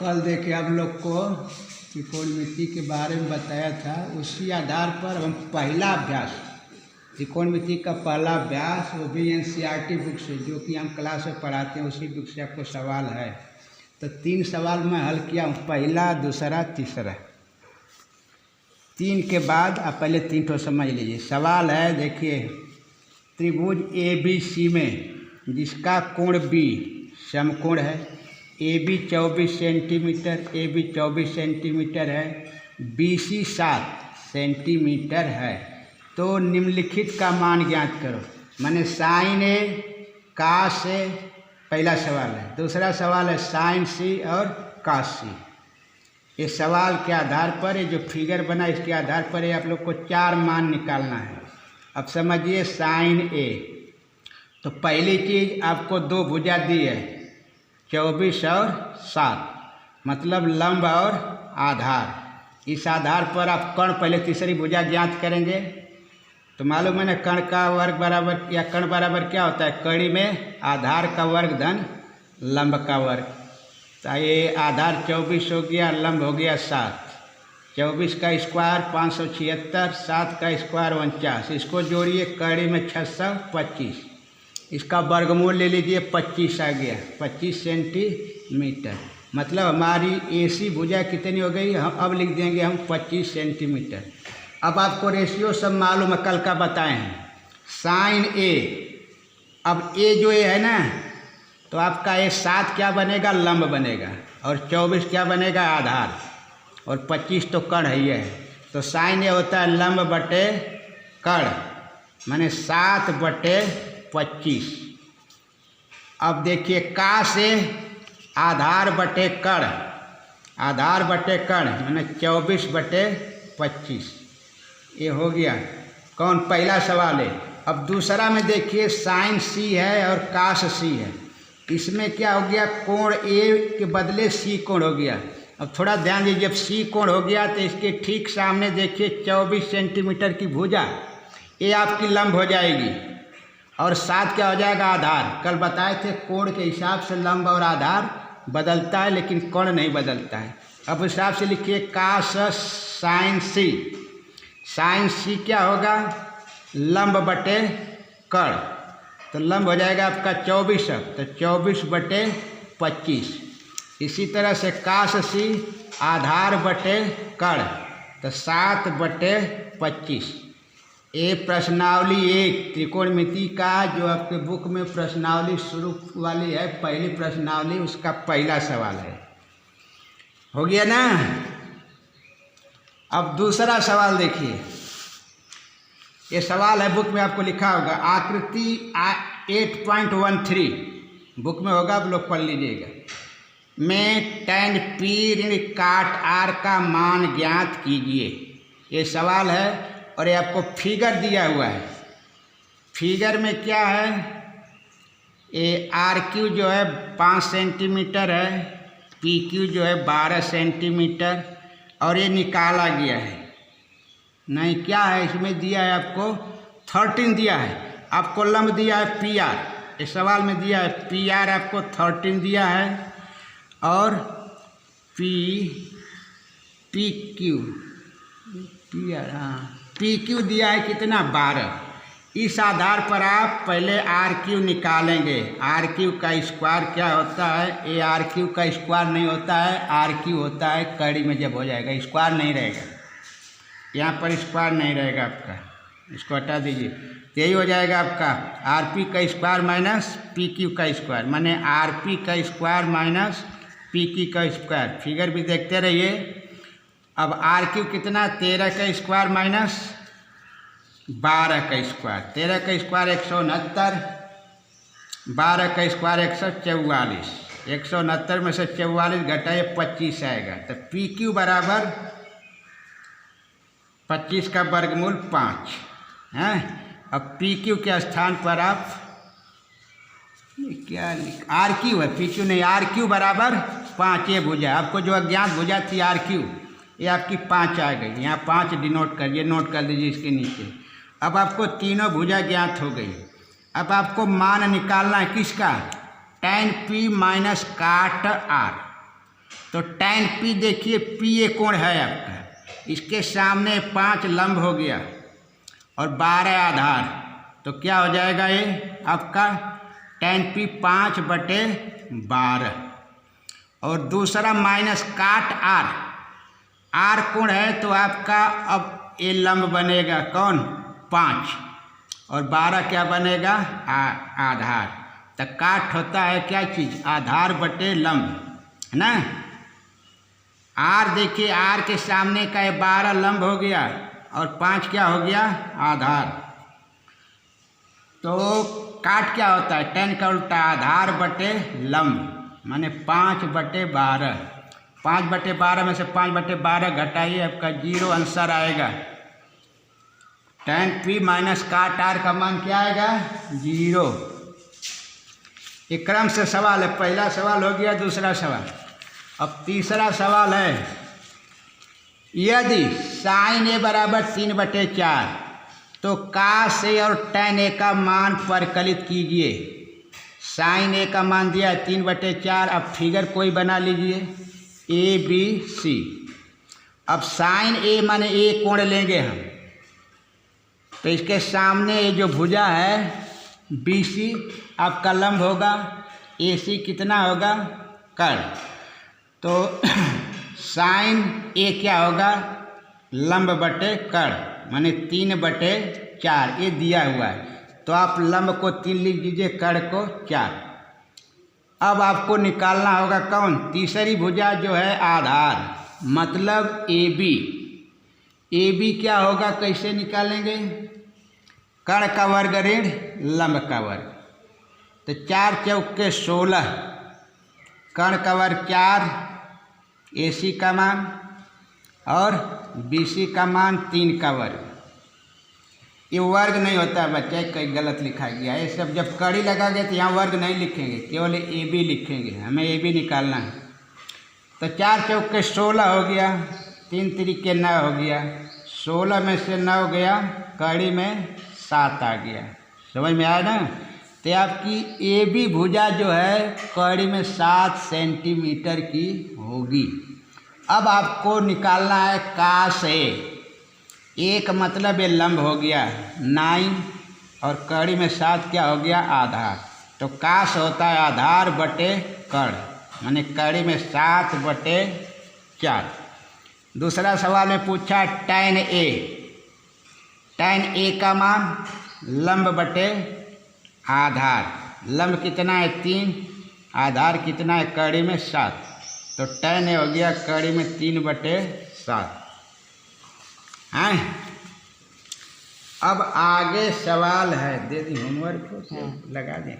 कल देखिए आप लोग को त्रिकोणमिति के बारे में बताया था। उसी आधार पर हम पहला अभ्यास त्रिकोणमिति का पहला अभ्यास वो भी एनसीईआरटी बुक से जो कि हम क्लास में पढ़ाते हैं उसी बुक से आपको सवाल है। तो 3 सवाल मैं हल किया हूँ, पहला, दूसरा, तीसरा। 3 के बाद आप पहले 3 ठो समझ लीजिए। सवाल है, देखिए, त्रिभुज ABC में जिसका कोण B समकोण है, AB 24 सेंटीमीटर, AB 24 सेंटीमीटर है, BC 7 सेंटीमीटर है, तो निम्नलिखित का मान ज्ञात करो। माने साइन A कास A पहला सवाल है। दूसरा सवाल है साइन C और कास C। ये सवाल के आधार पर ये जो फिगर बना इसके आधार पर ये आप लोग को 4 मान निकालना है। अब समझिए साइन A, तो पहली चीज़ आपको 2 भुजा दी है 24 और 7, मतलब लंब और आधार। इस आधार पर आप कर्ण पहले तीसरी भुजा ज्ञात करेंगे। तो मालूम है ना, कर्ण का वर्ग बराबर या कर्ण बराबर क्या होता है, कड़ी में आधार का वर्ग धन लंब का वर्ग। तो ये आधार 24 हो गया, लंब हो गया 7। 24 का स्क्वायर 576, 7 का स्क्वायर 49। इसको जोड़िए, कड़ी में 625। इसका वर्गमूल ले लीजिए, 25 आ गया, 25 सेंटीमीटर। मतलब हमारी AC भुजा कितनी हो गई, हम अब लिख देंगे हम 25 सेंटीमीटर। अब आपको रेशियो सब मालूम है, कल का बताए हैं। साइन A, अब A जो है ना, तो आपका ये 7 क्या बनेगा, लंब बनेगा, और 24 क्या बनेगा, आधार, और 25 तो कर्ण ही है। तो साइन A होता है लंब बटे कर्ण, माने 7 बटे 25। अब देखिए कास A आधार बटे कर्ण, आधार बटे कर्ण माने 24 बटे 25। ये हो गया कौन, पहला सवाल है। अब दूसरा में देखिए साइन C है और कास C है। इसमें क्या हो गया, कोण A के बदले C कोण हो गया। अब थोड़ा ध्यान दीजिए, जब C कोण हो गया तो इसके ठीक सामने देखिए 24 सेंटीमीटर की भुजा, ये आपकी लंब हो जाएगी, और 7 क्या हो जाएगा, आधार। कल बताए थे कोण के हिसाब से लंब और आधार बदलता है, लेकिन कोण नहीं बदलता है। अब हिसाब से लिखिए कास साइन C। साइन C क्या होगा, लंब बटे कर्ण, तो लंब हो जाएगा आपका 24, तो 24 बटे 25। इसी तरह से कास C आधार बटे कर्ण, तो 7 बटे 25। ये प्रश्नावली 1 त्रिकोणमिति का जो आपके बुक में प्रश्नावली शुरू वाली है, पहली प्रश्नावली, उसका पहला सवाल है। हो गया ना। अब दूसरा सवाल देखिए, ये सवाल है बुक में आपको लिखा होगा, आकृति 8.13 बुक में होगा, आप लोग पढ़ लीजिएगा। में tan P ऋण काट R का मान ज्ञात कीजिए। ये सवाल है और ये आपको फिगर दिया हुआ है। फिगर में क्या है, ये RQ जो है 5 सेंटीमीटर है, PQ जो है 12 सेंटीमीटर, और ये निकाला गया है। नहीं, क्या है इसमें दिया है आपको 13 दिया है, आपको लंब दिया है PR। इस सवाल में दिया है PR आपको 13 दिया है, और PQ दिया है कितना, 12। इस आधार पर आप पहले RQ निकालेंगे। RQ का स्क्वायर क्या होता है, ये RQ का स्क्वायर नहीं होता है, RQ होता है कड़ी में जब हो जाएगा, स्क्वायर नहीं रहेगा, यहाँ पर स्क्वायर नहीं रहेगा आपका, इसको हटा दीजिए। यही हो जाएगा आपका RP का स्क्वायर माइनस PQ का स्क्वायर, माने RP का स्क्वायर माइनस PQ का स्क्वायर। फिगर भी देखते रहिए। अब RQ कितना, 13 का स्क्वायर माइनस 12 का स्क्वायर। 13 का स्क्वायर 169, 12 का स्क्वायर 144। 169 में से 44 घटाए 25 आएगा, तो PQ बराबर 25 का वर्गमूल 5 है। अब PQ के स्थान पर आप क्या RQ है, PQ नहीं, RQ बराबर 5। ये भुजा आपको जो अज्ञात भुजा थी RQ, ये आपकी 5 आ गई। यहाँ 5 डिनोट करिए, नोट कर दीजिए इसके नीचे। अब आपको तीनों भुजा ज्ञात हो गई। अब आपको मान निकालना है किसका, tan P माइनस काट R। तो tan P देखिए, P ये कोण है आपका, इसके सामने 5 लंब हो गया और 12 आधार, तो क्या हो जाएगा ये आपका tan P 5/12। और दूसरा माइनस काट R, R कोण है तो आपका अब ये लंब बनेगा कौन 5 और 12 क्या बनेगा आधार। तो काट होता है क्या चीज़, आधार बटे लंब, है ना। R देखिए, R के सामने का ये 12 लंब हो गया और 5 क्या हो गया आधार। तो काट क्या होता है, tan का उल्टा आधार बटे लंब, माने 5/12। 5/12 में से 5/12 घटाइए, आपका 0 आंसर आएगा। tan P माइनस काट R का मान क्या आएगा 0। एक क्रम से सवाल है, पहला सवाल हो गया, दूसरा सवाल। अब तीसरा सवाल है, यदि sin A बराबर 3/4 तो cos A और tan A का मान परिकलित कीजिए। sin A का मान दिया है 3/4। अब फिगर कोई बना लीजिए ABC। अब sin A माने A कोण लेंगे हम, तो इसके सामने ये जो भुजा है BC आपका लंब होगा, AC कितना होगा कर्ण। तो sin A क्या होगा लंब बटे कर्ण, माने 3/4 ये दिया हुआ है, तो आप लंब को 3 लिख दीजिए, कर्ण को 4। अब आपको निकालना होगा कौन तीसरी भुजा जो है आधार, मतलब AB। AB क्या होगा, कैसे निकालेंगे, कर्ण का वर्ग ऋण लंब का वर्ग, तो 4 चौके 16, कर्ण का वर्ग 4, AC का मान और BC का मान 3 का वर्ग। ये वर्ग नहीं होता बच्चा, कहीं गलत लिखा गया है, ये सब जब कड़ी लगाएंगे तो यहाँ वर्ग नहीं लिखेंगे, केवल AB लिखेंगे, हमें AB निकालना है। तो 4 चौके 16 हो गया, 3 तिरिके 9 हो गया, 16 में से 9 गया, कड़ी में 7 आ गया, समझ में आया ना। तो आपकी AB भुजा जो है कड़ी में 7 सेंटीमीटर की होगी। अब आपको निकालना है cos A, एक मतलब ये लंब हो गया 9 और कड़ी में 7 क्या हो गया आधार, तो cos होता है आधार बटे कर्ण, माने कड़ी में 7/4। दूसरा सवाल में पूछा tan A, tan A का मान लंब बटे आधार, लंब कितना है 3, आधार कितना है कड़ी में 7, तो tan A हो गया कड़ी में 3/7। हैं, अब आगे सवाल है, दे दी होमवर्क को लगा दें।